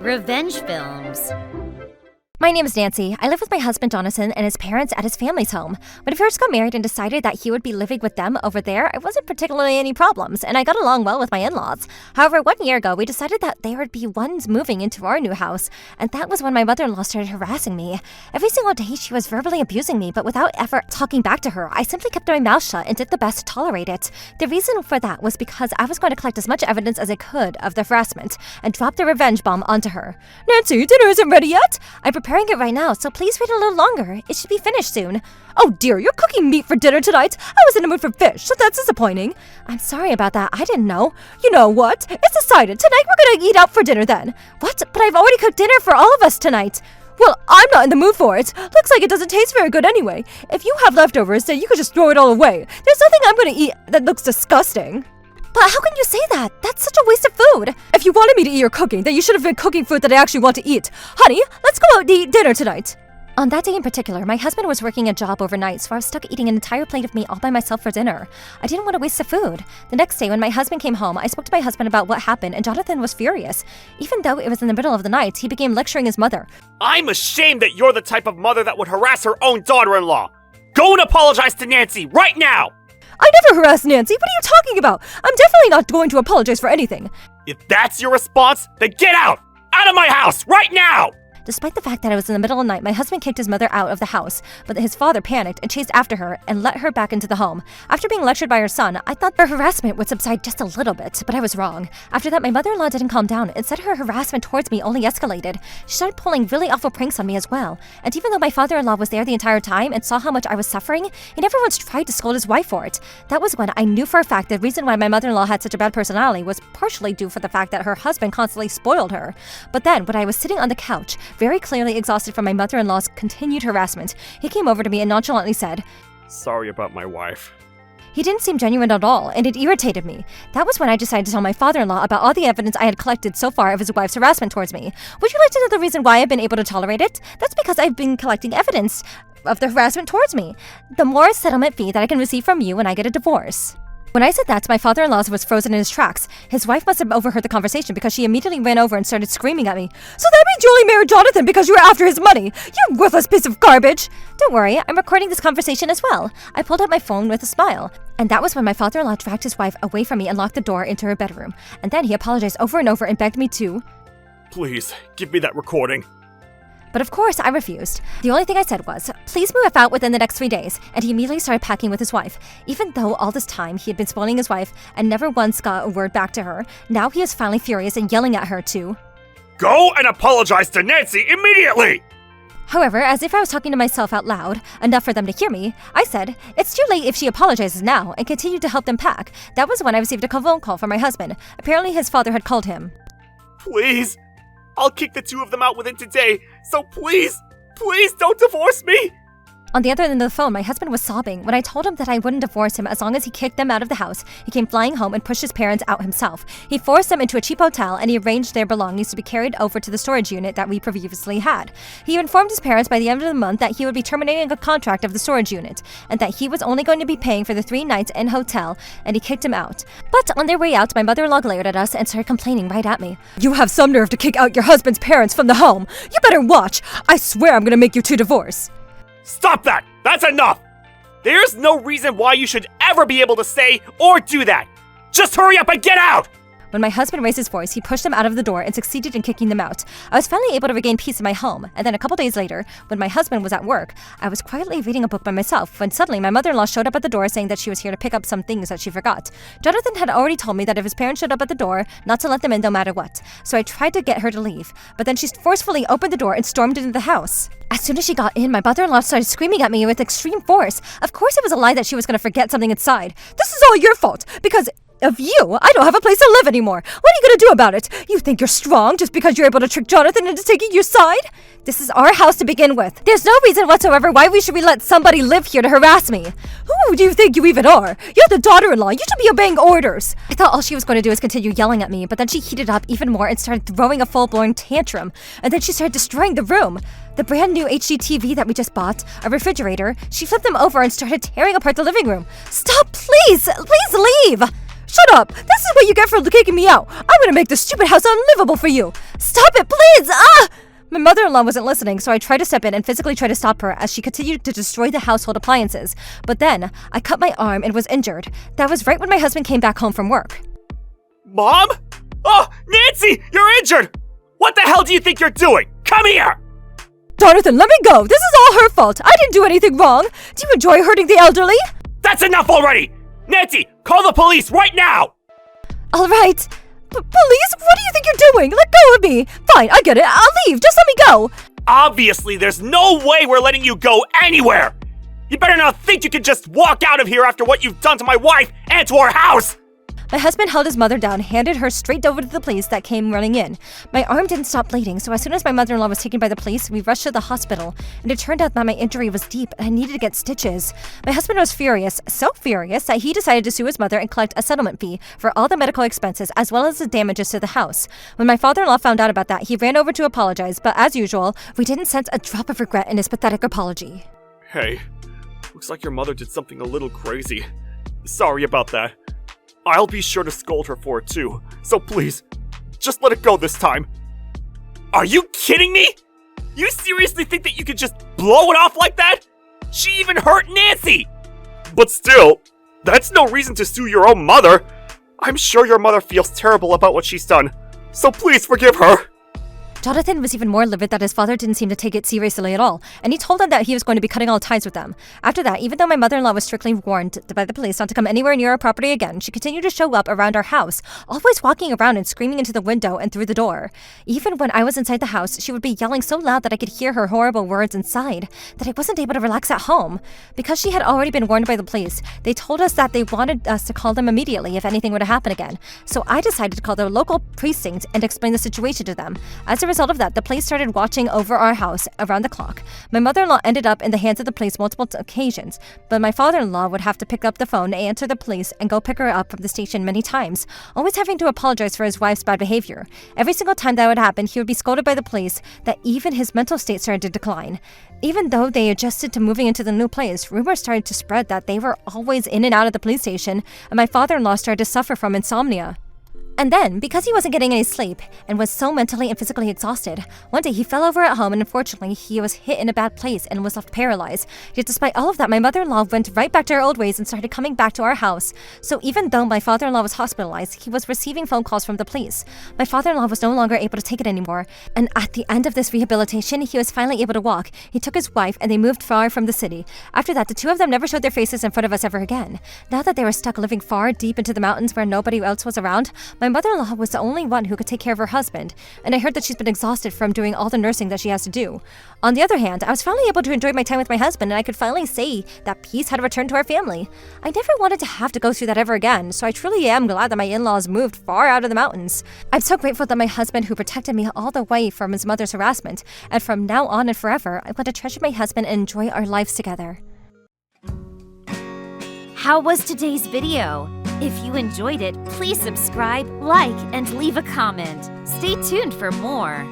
Revenge films. My name is Nancy. I live with my husband Jonathan and his parents at his family's home. When we first got married and decided that he would be living with them over there, it wasn't particularly any problems, and I got along well with my in-laws. However, 1 year ago, we decided that they would be ones moving into our new house, and that was when my mother-in-law started harassing me. Every single day, she was verbally abusing me, but without ever talking back to her. I simply kept my mouth shut and did the best to tolerate it. The reason for that was because I was going to collect as much evidence as I could of the harassment and drop the revenge bomb onto her. "Nancy, dinner isn't ready yet?" "I'm preparing it right now, so please wait a little longer. It should be finished soon." "Oh dear, you're cooking meat for dinner tonight? I was in the mood for fish, so that's disappointing." "I'm sorry about that. I didn't know." "You know what? It's decided. Tonight we're gonna eat out for dinner then." "What? But I've already cooked dinner for all of us tonight." "Well, I'm not in the mood for it. Looks like it doesn't taste very good anyway. If you have leftovers, then you could just throw it all away. There's nothing I'm gonna eat that looks disgusting." "But how can you say that? That's such a waste of food." "If you wanted me to eat your cooking, then you should have been cooking food that I actually want to eat. Honey, let's go out and eat dinner tonight." On that day in particular, my husband was working a job overnight, so I was stuck eating an entire plate of meat all by myself for dinner. I didn't want to waste the food. The next day, when my husband came home, I spoke to my husband about what happened, and Jonathan was furious. Even though it was in the middle of the night, he began lecturing his mother. "I'm ashamed that you're the type of mother that would harass her own daughter-in-law. Go and apologize to Nancy right now!" "I never harassed Nancy. What are you talking about? I'm definitely not going to apologize for anything." If that's your response, then get out! Out of my house, right now! Despite the fact that it was in the middle of the night, my husband kicked his mother out of the house, but his father panicked and chased after her and let her back into the home. After being lectured by her son, I thought her harassment would subside just a little bit, but I was wrong. After that, my mother-in-law didn't calm down. Instead, her harassment towards me only escalated. She started pulling really awful pranks on me as well. And even though my father-in-law was there the entire time and saw how much I was suffering, he never once tried to scold his wife for it. That was when I knew for a fact the reason why my mother-in-law had such a bad personality was partially due for the fact that her husband constantly spoiled her. But then, when I was sitting on the couch, very clearly exhausted from my mother-in-law's continued harassment, he came over to me and nonchalantly said, "Sorry about my wife." He didn't seem genuine at all, and it irritated me. That was when I decided to tell my father-in-law about all the evidence I had collected so far of his wife's harassment towards me. Would you like to know the reason why I've been able to tolerate it? That's because I've been collecting evidence of the harassment towards me. The more settlement fee that I can receive from you when I get a divorce. When I said that, my father-in-law was frozen in his tracks. His wife must have overheard the conversation because she immediately ran over and started screaming at me. "So that means you only married Jonathan because you were after his money? You worthless piece of garbage!" "Don't worry, I'm recording this conversation as well." I pulled out my phone with a smile. And that was when my father-in-law dragged his wife away from me and locked the door into her bedroom. And then he apologized over and over and begged me to... "Please, give me that recording." But of course, I refused. The only thing I said was, "Please move out within the next 3 days." And he immediately started packing with his wife. Even though all this time he had been spoiling his wife and never once got a word back to her, now he is finally furious and yelling at her to "Go and apologize to Nancy immediately!" However, as if I was talking to myself out loud, enough for them to hear me, I said, "It's too late if she apologizes now," and continued to help them pack. That was when I received a phone call from my husband. Apparently his father had called him. "Please, I'll kick the two of them out within today, so please don't divorce me!" On the other end of the phone, my husband was sobbing. When I told him that I wouldn't divorce him as long as he kicked them out of the house, he came flying home and pushed his parents out himself. He forced them into a cheap hotel and he arranged their belongings to be carried over to the storage unit that we previously had. He informed his parents by the end of the month that he would be terminating a contract of the storage unit and that he was only going to be paying for the 3 nights in hotel, and he kicked him out. But on their way out, my mother-in-law glared at us and started complaining right at me. "You have some nerve to kick out your husband's parents from the home. You better watch. I swear I'm gonna make you two divorce." Stop that! That's enough! There's no reason why you should ever be able to say or do that! Just hurry up and get out! When my husband raised his voice, he pushed them out of the door and succeeded in kicking them out. I was finally able to regain peace in my home, and then a couple days later, when my husband was at work, I was quietly reading a book by myself when suddenly my mother-in-law showed up at the door saying that she was here to pick up some things that she forgot. Jonathan had already told me that if his parents showed up at the door, not to let them in no matter what, so I tried to get her to leave, but then she forcefully opened the door and stormed into the house. As soon as she got in, my mother-in-law started screaming at me with extreme force. Of course it was a lie that she was going to forget something inside. "This is all your fault, because of you, I don't have a place to live anymore. What are you gonna do about it? You think you're strong just because you're able to trick Jonathan into taking your side? This is our house to begin with. There's no reason whatsoever why we should let somebody live here to harass me. Who do you think you even are? You're the daughter-in-law. You should be obeying orders." I thought all she was going to do was continue yelling at me, but then she heated up even more and started throwing a full-blown tantrum. And then she started destroying the room. The brand new HD TV that we just bought, a refrigerator, she flipped them over and started tearing apart the living room. "Stop, please! Please leave!" Shut up! This is what you get for kicking me out! I'm gonna make this stupid house unlivable for you! Stop it, please! Ah! My mother-in-law wasn't listening, so I tried to step in and physically try to stop her as she continued to destroy the household appliances. But then, I cut my arm and was injured. That was right when my husband came back home from work. Mom? Oh, Nancy, you're injured! What the hell do you think you're doing? Come here! Jonathan, let me go! This is all her fault! I didn't do anything wrong! Do you enjoy hurting the elderly? That's enough already! Nancy, call the police right now! Alright. Police? What do you think you're doing? Let go of me! Fine, I get it. I'll leave. Just let me go! Obviously, there's no way we're letting you go anywhere! You better not think you can just walk out of here after what you've done to my wife and to our house! My husband held his mother down, handed her straight over to the police that came running in. My arm didn't stop bleeding, so as soon as my mother-in-law was taken by the police, we rushed to the hospital, and it turned out that my injury was deep and I needed to get stitches. My husband was furious, so furious that he decided to sue his mother and collect a settlement fee for all the medical expenses as well as the damages to the house. When my father-in-law found out about that, he ran over to apologize, but as usual, we didn't sense a drop of regret in his pathetic apology. Hey, looks like your mother did something a little crazy. Sorry about that. I'll be sure to scold her for it too, so please, just let it go this time. Are you kidding me? You seriously think that you could just blow it off like that? She even hurt Nancy! But still, that's no reason to sue your own mother. I'm sure your mother feels terrible about what she's done, so please forgive her. Jonathan was even more livid that his father didn't seem to take it seriously at all, and he told them that he was going to be cutting all ties with them. After that, even though my mother-in-law was strictly warned by the police not to come anywhere near our property again, she continued to show up around our house, always walking around and screaming into the window and through the door. Even when I was inside the house, she would be yelling so loud that I could hear her horrible words inside, that I wasn't able to relax at home. Because she had already been warned by the police, they told us that they wanted us to call them immediately if anything were to happen again. So I decided to call the local precinct and explain the situation to them. As a result of that, the police started watching over our house around the clock. My mother-in-law ended up in the hands of the police multiple occasions, but my father-in-law would have to pick up the phone, answer the police, and go pick her up from the station many times, always having to apologize for his wife's bad behavior. Every single time that would happen, he would be scolded by the police that even his mental state started to decline. Even though they adjusted to moving into the new place, rumors started to spread that they were always in and out of the police station, and my father-in-law started to suffer from insomnia. And then, because he wasn't getting any sleep and was so mentally and physically exhausted, one day he fell over at home and unfortunately he was hit in a bad place and was left paralyzed. Yet despite all of that, my mother-in-law went right back to her old ways and started coming back to our house. So even though my father-in-law was hospitalized, he was receiving phone calls from the police. My father-in-law was no longer able to take it anymore, and at the end of this rehabilitation, he was finally able to walk. He took his wife and they moved far from the city. After that, the two of them never showed their faces in front of us ever again. Now that they were stuck living far deep into the mountains where nobody else was around, my mother-in-law was the only one who could take care of her husband, and I heard that she's been exhausted from doing all the nursing that she has to do. On the other hand, I was finally able to enjoy my time with my husband, and I could finally say that peace had returned to our family. I never wanted to have to go through that ever again, so I truly am glad that my in-laws moved far out of the mountains. I'm so grateful that my husband, who protected me all the way from his mother's harassment, and from now on and forever, I want to treasure my husband and enjoy our lives together. How was today's video? If you enjoyed it, please subscribe, like, and leave a comment. Stay tuned for more.